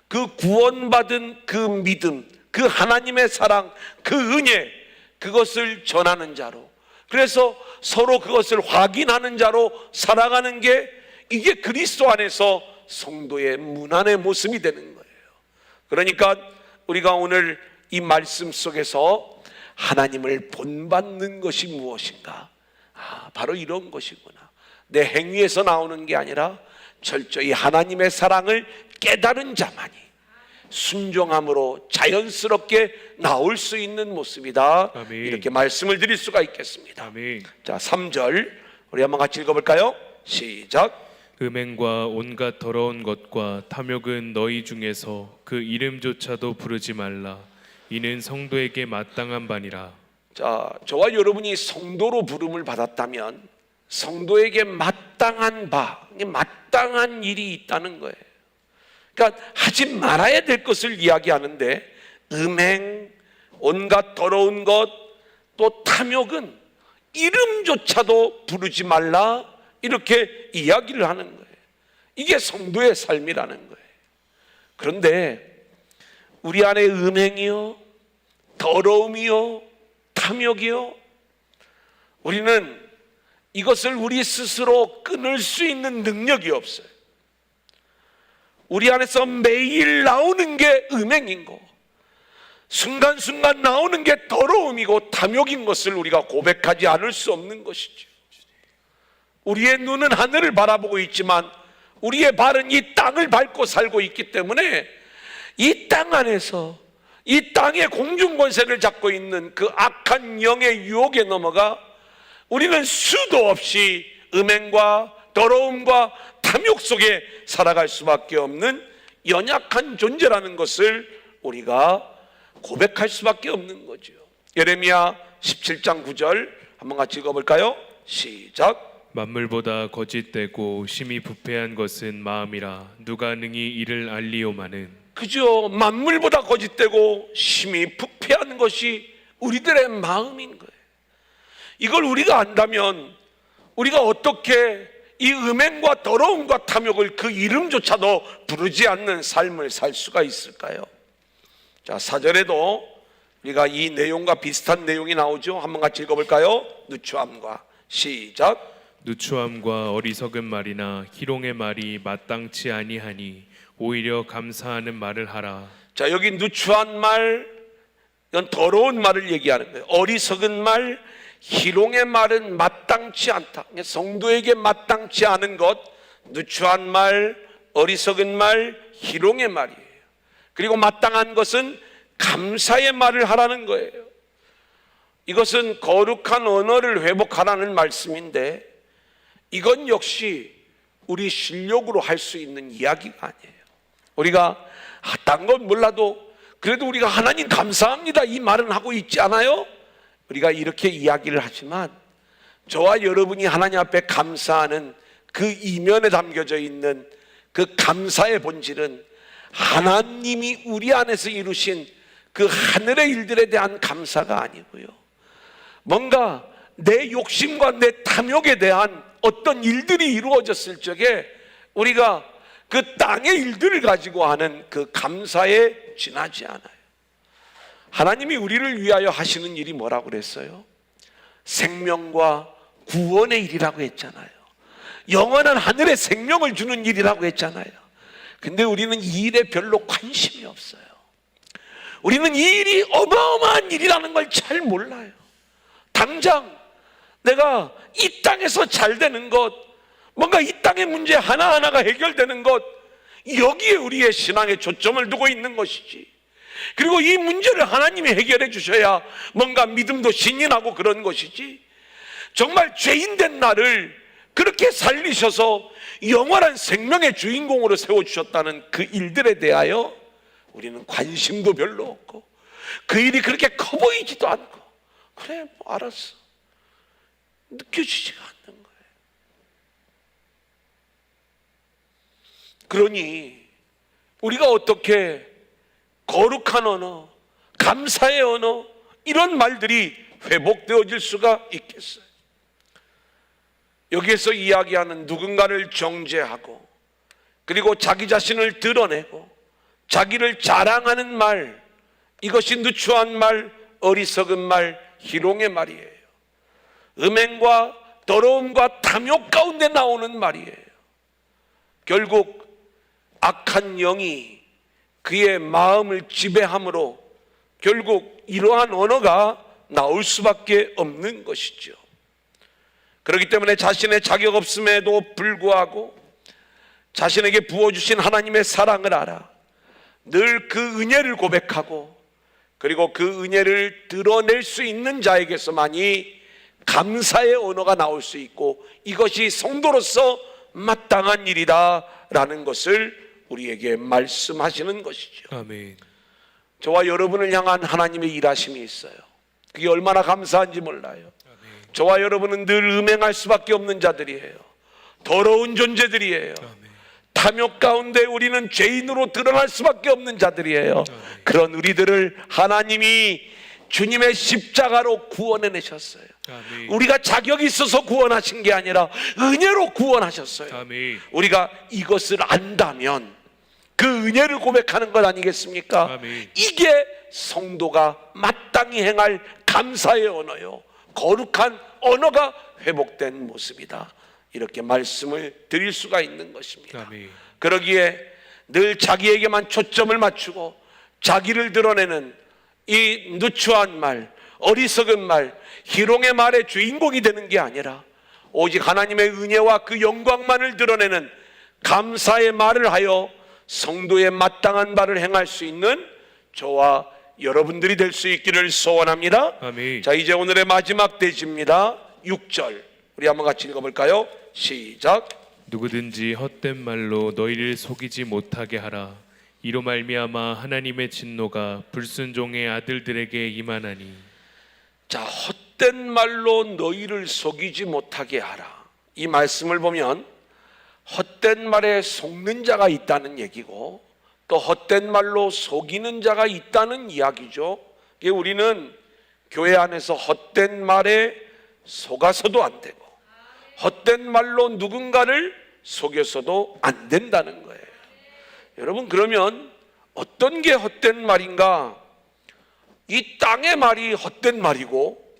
A: 그 구원받은 그 믿음, 그 하나님의 사랑, 그 은혜, 그것을 전하는 자로, 그래서 서로 그것을 확인하는 자로 살아가는 게 이게 그리스도 안에서 성도의 문안의 모습이 되는 거예요. 그러니까 우리가 오늘 이 말씀 속에서 하나님을 본받는 것이 무엇인가? 바로 이런 것이구나. 내 행위에서 나오는 게 아니라 철저히 하나님의 사랑을 깨달은 자만이 순종함으로 자연스럽게 나올 수 있는 모습이다.
B: 아멘.
A: 이렇게 말씀을 드릴 수가 있겠습니다.
B: 아멘.
A: 자, 3절 우리 한번 같이 읽어볼까요? 시작.
B: 음행과 온갖 더러운 것과 탐욕은 너희 중에서 그 이름조차도 부르지 말라. 이는 성도에게 마땅한 바니라.
A: 자, 저와 여러분이 성도로 부름을 받았다면 성도에게 마땅한 바, 마땅한 일이 있다는 거예요. 그러니까 하지 말아야 될 것을 이야기하는데 음행, 온갖 더러운 것, 또 탐욕은 이름조차도 부르지 말라 이렇게 이야기를 하는 거예요. 이게 성도의 삶이라는 거예요. 그런데 우리 안에 음행이요, 더러움이요, 탐욕이요, 우리는 이것을 우리 스스로 끊을 수 있는 능력이 없어요. 우리 안에서 매일 나오는 게 음행인 거, 순간순간 나오는 게 더러움이고 탐욕인 것을 우리가 고백하지 않을 수 없는 것이죠. 우리의 눈은 하늘을 바라보고 있지만 우리의 발은 이 땅을 밟고 살고 있기 때문에 이 땅 안에서 이 땅의 공중 권세를 잡고 있는 그 악한 영의 유혹에 넘어가 우리는 수도 없이 음행과 더러움과 탐욕 속에 살아갈 수밖에 없는 연약한 존재라는 것을 우리가 고백할 수밖에 없는 거죠. 예레미야 17장 9절 한번 같이 읽어볼까요? 시작.
B: 만물보다 거짓되고 심히 부패한 것은 마음이라 누가 능히 이를 알리오마는.
A: 그죠? 만물보다 거짓되고 심히 부패한 것이 우리들의 마음인 거예요. 이걸 우리가 안다면 우리가 어떻게 이 음행과 더러움과 탐욕을 그 이름조차도 부르지 않는 삶을 살 수가 있을까요? 자, 4절에도 우리가 이 내용과 비슷한 내용이 나오죠. 한번 같이 읽어볼까요? 누추함과 시작.
B: 누추함과 어리석은 말이나 희롱의 말이 마땅치 아니하니 오히려 감사하는 말을 하라.
A: 자, 여기 누추한 말, 이건 더러운 말을 얘기하는 거예요. 어리석은 말, 희롱의 말은 마땅치 않다. 성도에게 마땅치 않은 것, 누추한 말, 어리석은 말, 희롱의 말이에요. 그리고 마땅한 것은 감사의 말을 하라는 거예요. 이것은 거룩한 언어를 회복하라는 말씀인데 이건 역시 우리 실력으로 할 수 있는 이야기가 아니에요. 우리가 딴 건 몰라도 그래도 우리가 하나님 감사합니다 이 말은 하고 있지 않아요? 우리가 이렇게 이야기를 하지만 저와 여러분이 하나님 앞에 감사하는 그 이면에 담겨져 있는 그 감사의 본질은 하나님이 우리 안에서 이루신 그 하늘의 일들에 대한 감사가 아니고요, 뭔가 내 욕심과 내 탐욕에 대한 어떤 일들이 이루어졌을 적에 우리가 그 땅의 일들을 가지고 하는 그 감사에 지나지 않아요. 하나님이 우리를 위하여 하시는 일이 뭐라고 그랬어요? 생명과 구원의 일이라고 했잖아요. 영원한 하늘의 생명을 주는 일이라고 했잖아요. 근데 우리는 이 일에 별로 관심이 없어요. 우리는 이 일이 어마어마한 일이라는 걸 잘 몰라요. 당장 내가 이 땅에서 잘 되는 것, 뭔가 이 땅의 문제 하나하나가 해결되는 것, 여기에 우리의 신앙에 초점을 두고 있는 것이지, 그리고 이 문제를 하나님이 해결해 주셔야 뭔가 믿음도 신이 나고 그런 것이지, 정말 죄인된 나를 그렇게 살리셔서 영원한 생명의 주인공으로 세워주셨다는 그 일들에 대하여 우리는 관심도 별로 없고 그 일이 그렇게 커 보이지도 않고, 그래 뭐 알았어, 느껴지지가 않는 거예요. 그러니 우리가 어떻게 거룩한 언어, 감사의 언어, 이런 말들이 회복되어질 수가 있겠어요? 여기에서 이야기하는 누군가를 정죄하고 그리고 자기 자신을 드러내고 자기를 자랑하는 말, 이것이 누추한 말, 어리석은 말, 희롱의 말이에요. 음행과 더러움과 탐욕 가운데 나오는 말이에요. 결국 악한 영이 그의 마음을 지배함으로 결국 이러한 언어가 나올 수밖에 없는 것이죠. 그렇기 때문에 자신의 자격 없음에도 불구하고 자신에게 부어주신 하나님의 사랑을 알아 늘 그 은혜를 고백하고 그리고 그 은혜를 드러낼 수 있는 자에게서만이 감사의 언어가 나올 수 있고, 이것이 성도로서 마땅한 일이다라는 것을 우리에게 말씀하시는 것이죠.
B: 아멘.
A: 저와 여러분을 향한 하나님의 일하심이 있어요. 그게 얼마나 감사한지 몰라요. 저와 여러분은 늘 음행할 수밖에 없는 자들이에요. 더러운 존재들이에요. 탐욕 가운데 우리는 죄인으로 드러날 수밖에 없는 자들이에요. 그런 우리들을 하나님이 주님의 십자가로 구원해내셨어요. 우리가 자격이 있어서 구원하신 게 아니라 은혜로 구원하셨어요. 우리가 이것을 안다면 그 은혜를 고백하는 것 아니겠습니까? 이게 성도가 마땅히 행할 감사의 언어요, 거룩한 언어가 회복된 모습이다, 이렇게 말씀을 드릴 수가 있는 것입니다. 그러기에 늘 자기에게만 초점을 맞추고 자기를 드러내는 이 누추한 말, 어리석은 말, 희롱의 말의 주인공이 되는 게 아니라 오직 하나님의 은혜와 그 영광만을 드러내는 감사의 말을 하여 성도의 마땅한 바를 행할 수 있는 저와 여러분들이 될 수 있기를 소원합니다.
B: 아멘.
A: 자, 이제 오늘의 마지막 대지입니다. 6절 우리 한번 같이 읽어볼까요? 시작.
B: 누구든지 헛된 말로 너희를 속이지 못하게 하라. 이로 말미암아 하나님의 진노가 불순종의 아들들에게 임하나니.
A: 자, 헛된 말로 너희를 속이지 못하게 하라. 이 말씀을 보면 헛된 말에 속는 자가 있다는 얘기고 또 헛된 말로 속이는 자가 있다는 이야기죠. 우리는 교회 안에서 헛된 말에 속아서도 안 되고 헛된 말로 누군가를 속여서도 안 된다는 거예요. 여러분, 그러면 어떤 게 헛된 말인가? 이 땅의 말이 헛된 말이고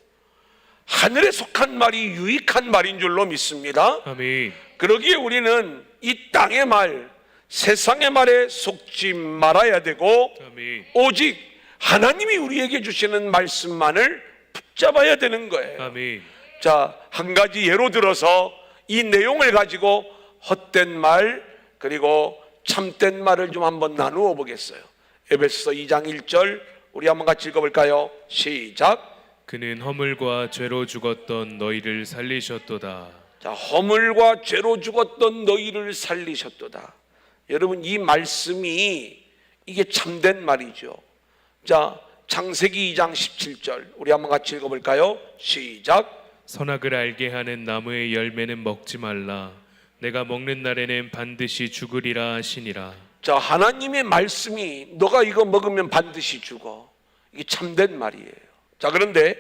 A: 하늘에 속한 말이 유익한 말인 줄로 믿습니다.
B: 아멘.
A: 그러기에 우리는 이 땅의 말, 세상의 말에 속지 말아야 되고
B: 아멘.
A: 오직 하나님이 우리에게 주시는 말씀만을 붙잡아야 되는 거예요.
B: 아멘.
A: 자, 한 가지 예로 들어서 이 내용을 가지고 헛된 말 그리고 참된 말을 좀 한번 나누어 보겠어요. 에베소서 2장 1절 우리 한번 같이 읽어볼까요? 시작.
B: 그는 허물과 죄로 죽었던 너희를 살리셨도다.
A: 자, 허물과 죄로 죽었던 너희를 살리셨도다. 여러분, 이 말씀이 이게 참된 말이죠. 자, 창세기 2장 17절 우리 한번 같이 읽어볼까요? 시작.
B: 선악을 알게 하는 나무의 열매는 먹지 말라. 내가 먹는 날에는 반드시 죽으리라 하시니라.
A: 자, 하나님의 말씀이 너가 이거 먹으면 반드시 죽어. 이게 참된 말이에요. 자, 그런데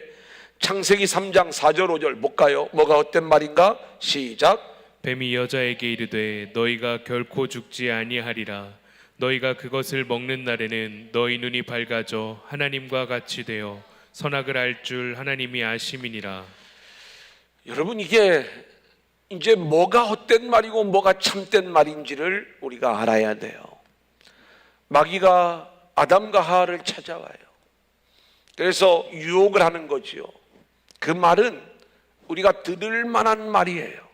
A: 창세기 3장 4절 5절 볼까요? 뭐가 헛된 말인가? 시작.
B: 뱀이 여자에게 이르되 너희가 결코 죽지 아니하리라. 너희가 그것을 먹는 날에는 너희 눈이 밝아져 하나님과 같이 되어 선악을 알 줄 하나님이 아심이니라.
A: 여러분, 이게 이제 뭐가 헛된 말이고 뭐가 참된 말인지를 우리가 알아야 돼요. 마귀가 아담과 하와를 찾아와요. 그래서 유혹을 하는 거지요. 그 말은 우리가 들을 만한 말이에요.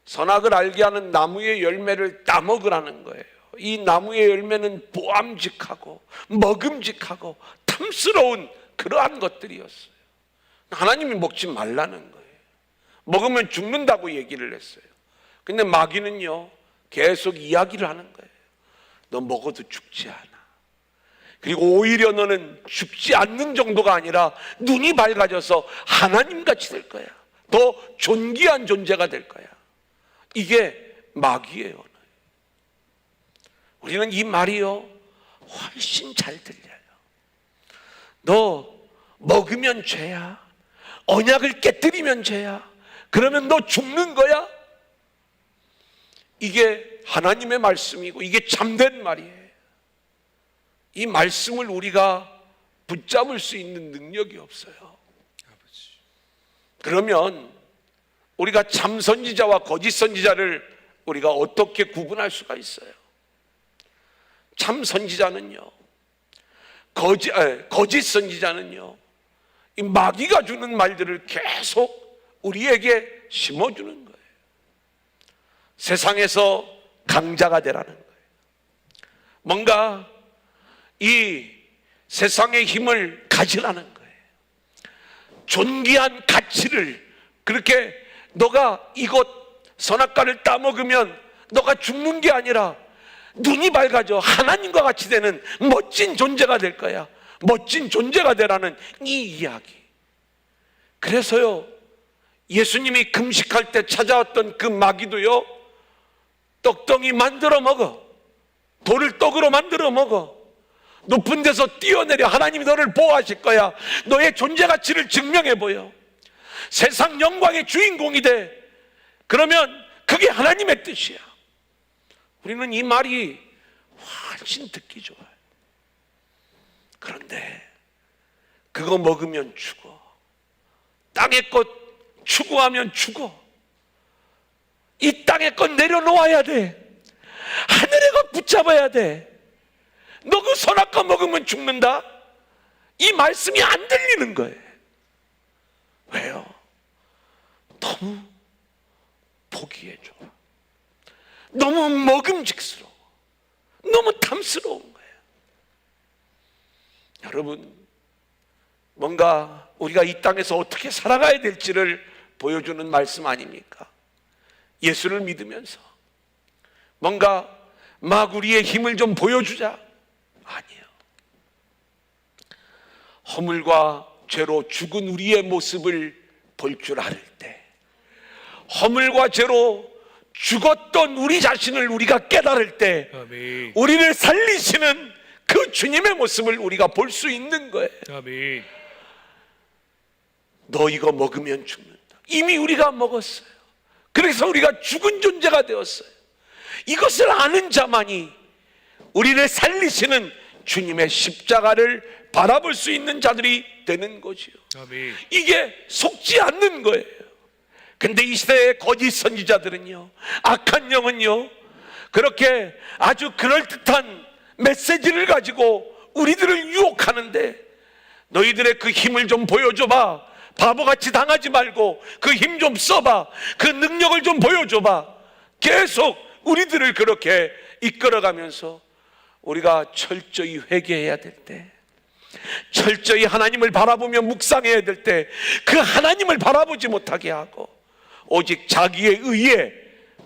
A: 선악을 알게 하는 나무의 열매를 따먹으라는 거예요. 이 나무의 열매는 보암직하고 먹음직하고 탐스러운 그러한 것들이었어요. 하나님이 먹지 말라는 거예요. 먹으면 죽는다고 얘기를 했어요. 근데 마귀는요 계속 이야기를 하는 거예요. 너 먹어도 죽지 않아. 그리고 오히려 너는 죽지 않는 정도가 아니라 눈이 밝아져서 하나님같이 될 거야. 더 존귀한 존재가 될 거야. 이게 마귀의 언어예요. 우리는 이 말이요 훨씬 잘 들려요. 너 먹으면 죄야. 언약을 깨뜨리면 죄야. 그러면 너 죽는 거야. 이게 하나님의 말씀이고 이게 참된 말이에요. 이 말씀을 우리가 붙잡을 수 있는 능력이 없어요. 그러면 우리가 참 선지자와 거짓 선지자를 우리가 어떻게 구분할 수가 있어요? 참 선지자는요, 거짓 선지자는요, 이 마귀가 주는 말들을 계속 우리에게 심어주는 거예요. 세상에서 강자가 되라는 거예요. 뭔가 이 세상의 힘을 가지라는 거예요. 존귀한 가치를, 그렇게 너가 이것 선악과를 따먹으면 너가 죽는 게 아니라 눈이 밝아져 하나님과 같이 되는 멋진 존재가 될 거야. 멋진 존재가 되라는 이 이야기. 그래서요, 예수님이 금식할 때 찾아왔던 그 마귀도요, 떡덩이 만들어 먹어. 돌을 떡으로 만들어 먹어. 높은 데서 뛰어내려 하나님이 너를 보호하실 거야. 너의 존재 가치를 증명해 보여. 세상 영광의 주인공이 돼. 그러면 그게 하나님의 뜻이야. 우리는 이 말이 훨씬 듣기 좋아요. 그런데 그거 먹으면 죽어. 땅의 것 추구하면 죽어. 이 땅의 것 내려놓아야 돼. 하늘의 것 붙잡아야 돼. 너 그 선악과 먹으면 죽는다? 이 말씀이 안 들리는 거예요. 왜요? 너무 보기에 좋아. 너무 먹음직스러워, 너무 탐스러운 거예요. 여러분, 뭔가 우리가 이 땅에서 어떻게 살아가야 될지를 보여주는 말씀 아닙니까? 예수를 믿으면서 뭔가 막 우리의 힘을 좀 보여주자? 아니에요. 허물과 죄로 죽은 우리의 모습을 볼 줄 알을 때, 허물과 죄로 죽었던 우리 자신을 우리가 깨달을 때,
B: 아멘.
A: 우리를 살리시는 그 주님의 모습을 우리가 볼 수 있는 거예요.
B: 아멘.
A: 너 이거 먹으면 죽는다. 이미 우리가 먹었어요. 그래서 우리가 죽은 존재가 되었어요. 이것을 아는 자만이 우리를 살리시는 주님의 십자가를 바라볼 수 있는 자들이 되는 거지요.
B: 아멘.
A: 이게 속지 않는 거예요. 근데 이 시대의 거짓 선지자들은요, 악한 영은요, 그렇게 아주 그럴듯한 메시지를 가지고 우리들을 유혹하는데, 너희들의 그 힘을 좀 보여줘봐, 바보같이 당하지 말고 그 힘 좀 써봐, 그 능력을 좀 보여줘봐, 계속 우리들을 그렇게 이끌어가면서 우리가 철저히 회개해야 될 때, 철저히 하나님을 바라보며 묵상해야 될 때 그 하나님을 바라보지 못하게 하고 오직 자기의 의에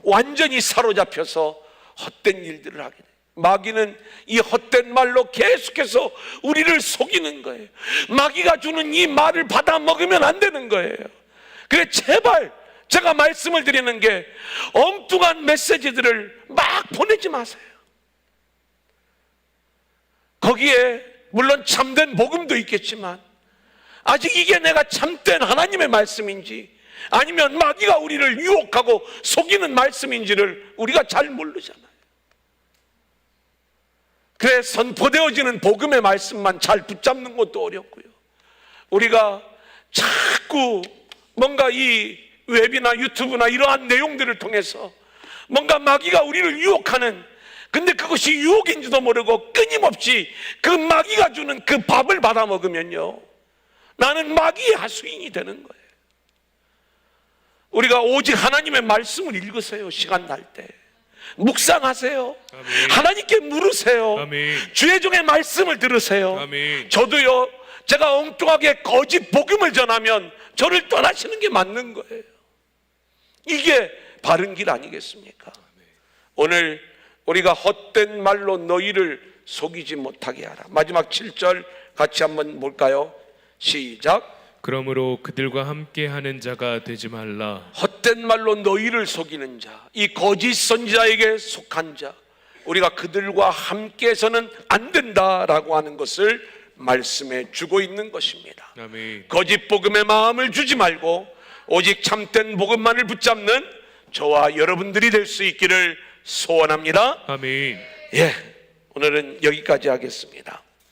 A: 완전히 사로잡혀서 헛된 일들을 하게 돼요. 마귀는 이 헛된 말로 계속해서 우리를 속이는 거예요. 마귀가 주는 이 말을 받아 먹으면 안 되는 거예요. 그래, 제발 제가 말씀을 드리는 게, 엉뚱한 메시지들을 막 보내지 마세요. 거기에 물론 참된 복음도 있겠지만, 아직 이게 내가 참된 하나님의 말씀인지 아니면 마귀가 우리를 유혹하고 속이는 말씀인지를 우리가 잘 모르잖아요. 그래, 선포되어지는 복음의 말씀만 잘 붙잡는 것도 어렵고요, 우리가 자꾸 뭔가 이 웹이나 유튜브나 이러한 내용들을 통해서 뭔가 마귀가 우리를 유혹하는, 근데 그것이 유혹인지도 모르고 끊임없이 그 마귀가 주는 그 밥을 받아 먹으면요, 나는 마귀의 하수인이 되는 거예요. 우리가 오직 하나님의 말씀을 읽으세요. 시간 날 때 묵상하세요.
B: 아멘.
A: 하나님께 물으세요.
B: 아멘.
A: 주의 종의 말씀을 들으세요.
B: 아멘.
A: 저도요, 제가 엉뚱하게 거짓 복음을 전하면 저를 떠나시는 게 맞는 거예요. 이게 바른 길 아니겠습니까? 오늘 우리가 헛된 말로 너희를 속이지 못하게 하라. 마지막 7절 같이 한번 볼까요? 시작.
B: 그러므로 그들과 함께 하는 자가 되지 말라.
A: 헛된 말로 너희를 속이는 자, 이 거짓 선지자에게 속한 자, 우리가 그들과 함께해서는 안 된다라고 하는 것을 말씀해 주고 있는 것입니다.
B: 아멘.
A: 거짓 복음에 마음을 주지 말고 오직 참된 복음만을 붙잡는 저와 여러분들이 될 수 있기를 소원합니다.
B: 아멘.
A: 예, 오늘은 여기까지 하겠습니다.